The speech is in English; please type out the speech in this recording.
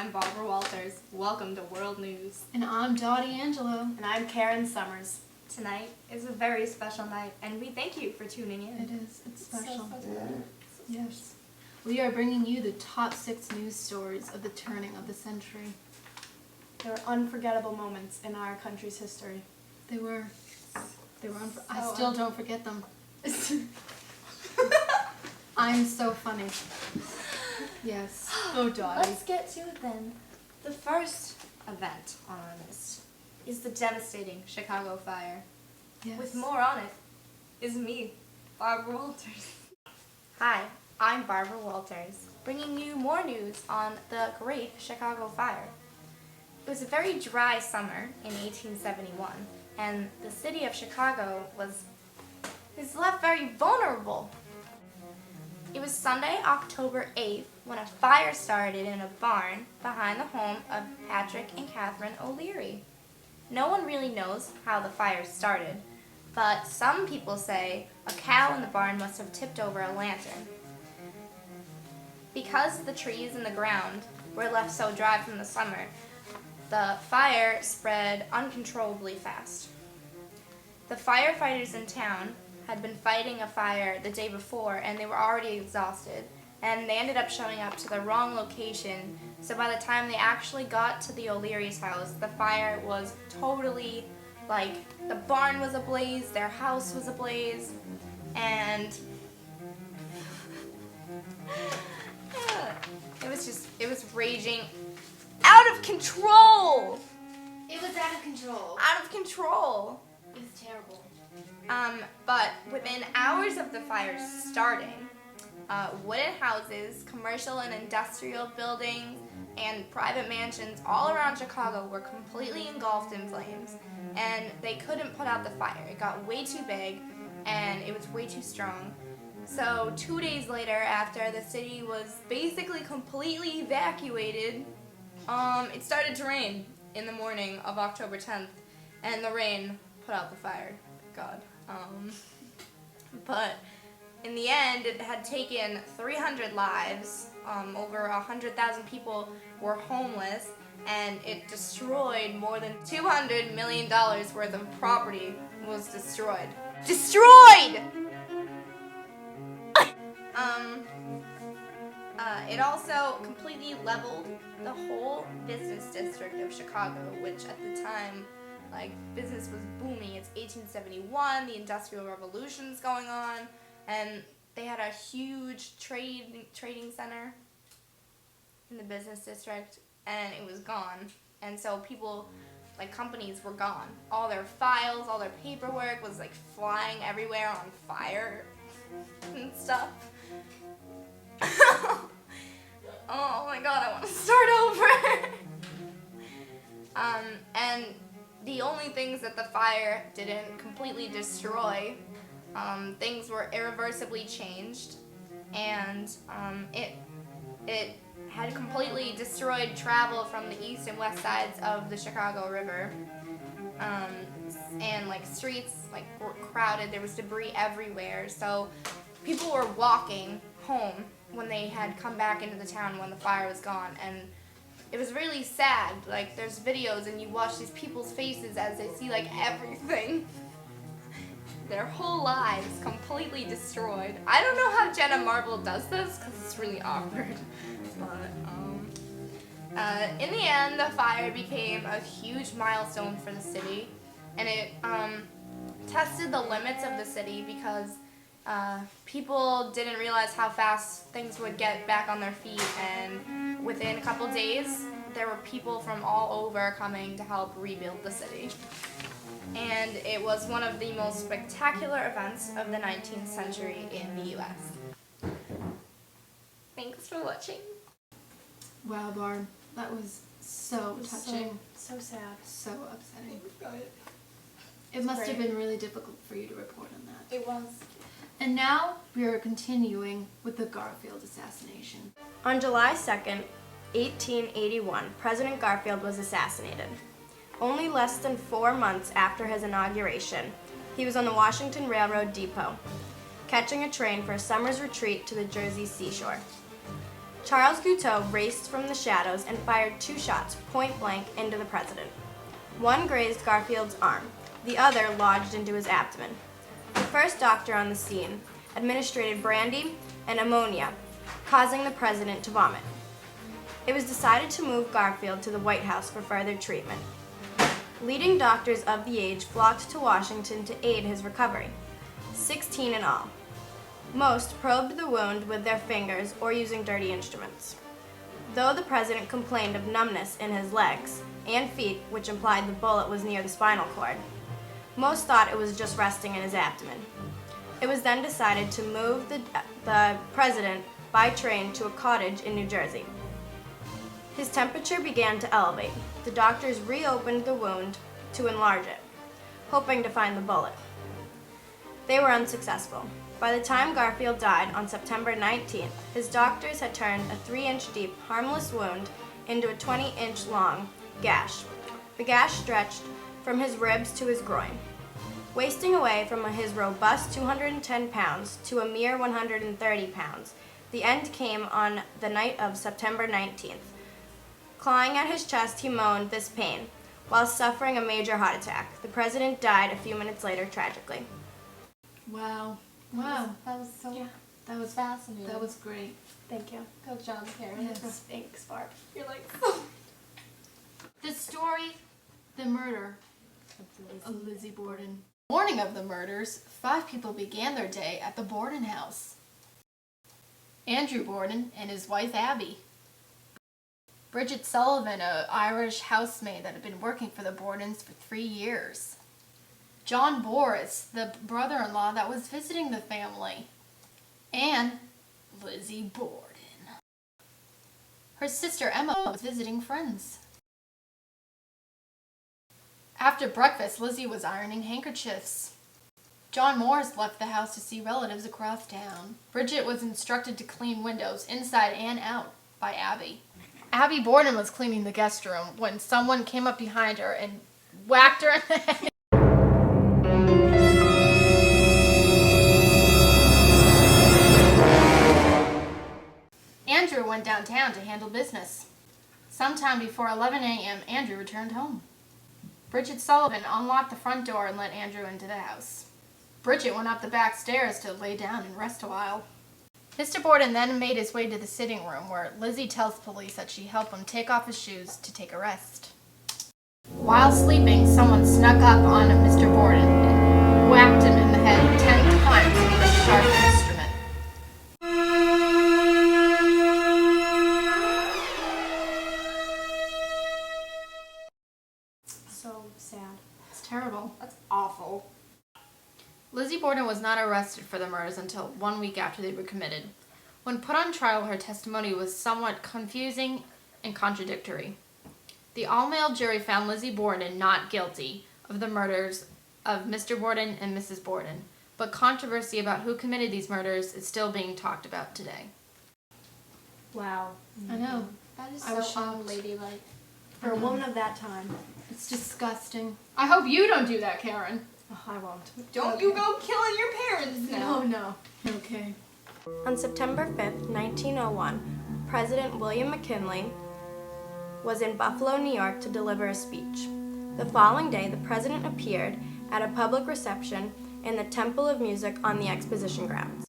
I'm Barbara Walters. Welcome to World News. And I'm Dottie Angelo. And I'm Karen Summers. Tonight is a very special night, and we thank you for tuning in. It is. It's special. So special. Yes. We are bringing you the top 6 news stories of the turning of the century. There were unforgettable moments in our country's history. They were I still don't forget them. I'm so funny. Yes. Oh, Dottie. Let's get to it then. The first event on our list is the devastating Chicago fire. Yes. With more on it is me, Barbara Walters. Hi, I'm Barbara Walters, bringing you more news on the Great Chicago Fire. It was a very dry summer in 1871, and the city of Chicago was left very vulnerable. It was Sunday, October 8th, when a fire started in a barn behind the home of Patrick and Catherine O'Leary. No one really knows how the fire started, but some people say a cow in the barn must have tipped over a lantern. Because the trees in the ground were left so dry from the summer, the fire spread uncontrollably fast. The firefighters in town had been fighting a fire the day before, and they were already exhausted, and they ended up showing up to the wrong location, so by the time they actually got to the O'Leary's house, the fire was totally, the barn was ablaze, their house was ablaze, and it was raging out of control! It was out of control. Out of control! It was terrible. But within hours of the fire starting, wooden houses, commercial and industrial buildings, and private mansions all around Chicago were completely engulfed in flames, and they couldn't put out the fire. It got way too big, and it was way too strong. So 2 days later, after the city was basically completely evacuated, it started to rain in the morning of October 10th, and the rain put out the fire. God. But in the end, it had taken 300 lives, over 100,000 people were homeless, and it destroyed more than $200 million worth of property was destroyed. Destroyed! It also completely leveled the whole business district of Chicago, which at the time, business was booming. It's 1871, the Industrial Revolution's going on, and they had a huge trading center in the business district, and it was gone. And so people, companies were gone. All their files, all their paperwork was flying everywhere on fire and stuff. Oh my god, I want to start over. And the only things that the fire didn't completely destroy, things were irreversibly changed, and it had completely destroyed travel from the east and west sides of the Chicago River, and streets were crowded. There was debris everywhere, so people were walking home when they had come back into the town when the fire was gone, and it was really sad. There's videos and you watch these people's faces as they see everything, their whole lives completely destroyed. I don't know how Jenna Marble does this because it's really awkward, but in the end the fire became a huge milestone for the city, and it tested the limits of the city because people didn't realize how fast things would get back on their feet, and within a couple days, there were people from all over coming to help rebuild the city. And it was one of the most spectacular events of the 19th century in the U.S. Thanks for watching. Wow, Barb. That was so touching. So sad. So upsetting. It must have been really difficult for you to report on that. It was. And now we are continuing with the Garfield assassination. On July 2nd, 1881, President Garfield was assassinated. Only less than 4 months after his inauguration, he was on the Washington Railroad depot, catching a train for a summer's retreat to the Jersey seashore. Charles Guiteau raced from the shadows and fired 2 shots point blank into the president. One grazed Garfield's arm, the other lodged into his abdomen. The first doctor on the scene administered brandy and ammonia, causing the president to vomit. It was decided to move Garfield to the White House for further treatment. Leading doctors of the age flocked to Washington to aid his recovery, 16 in all. Most probed the wound with their fingers or using dirty instruments. Though the president complained of numbness in his legs and feet, which implied the bullet was near the spinal cord, most thought it was just resting in his abdomen. It was then decided to move the president by train to a cottage in New Jersey. His temperature began to elevate. The doctors reopened the wound to enlarge it, hoping to find the bullet. They were unsuccessful. By the time Garfield died on September 19th, his doctors had turned a 3-inch deep, harmless wound into a 20-inch long gash. The gash stretched from his ribs to his groin. Wasting away from his robust 210 pounds to a mere 130 pounds, the end came on the night of September 19th. Clawing at his chest, he moaned this pain, while suffering a major heart attack. The president died a few minutes later, tragically. Wow. Wow. That was so. Yeah. That was fascinating. That was great. Thank you. Good job, Karen. Yes. Thanks, Barb. You're like. The story, the murder of Lizzie Borden. Morning of the murders, 5 people began their day at the Borden house. Andrew Borden and his wife Abby. Bridget Sullivan, an Irish housemaid that had been working for the Bordens for 3 years. John Boris, the brother-in-law that was visiting the family. And Lizzie Borden. Her sister Emma was visiting friends. After breakfast, Lizzie was ironing handkerchiefs. John Morris left the house to see relatives across town. Bridget was instructed to clean windows inside and out by Abby. Abby Borden was cleaning the guest room when someone came up behind her and whacked her in the head. Andrew went downtown to handle business. Sometime before 11 a.m., Andrew returned home. Bridget Sullivan unlocked the front door and let Andrew into the house. Bridget went up the back stairs to lay down and rest a while. Mr. Borden then made his way to the sitting room where Lizzie tells police that she helped him take off his shoes to take a rest. While sleeping, someone snuck up on Mr. Borden and whacked him in the head 10 times with a sharp instrument. So sad. It's terrible. That's awful. Lizzie Borden was not arrested for the murders until 1 week after they were committed. When put on trial, her testimony was somewhat confusing and contradictory. The all-male jury found Lizzie Borden not guilty of the murders of Mr. Borden and Mrs. Borden, but controversy about who committed these murders is still being talked about today. Wow. I know. That is I was so shocked. unladylike. For a woman of that time. It's disgusting. I hope you don't do that, Karen. Oh, I won't. Don't you go killing your parents now. No. Okay. On September 5th, 1901, President William McKinley was in Buffalo, New York to deliver a speech. The following day, the president appeared at a public reception in the Temple of Music on the Exposition grounds.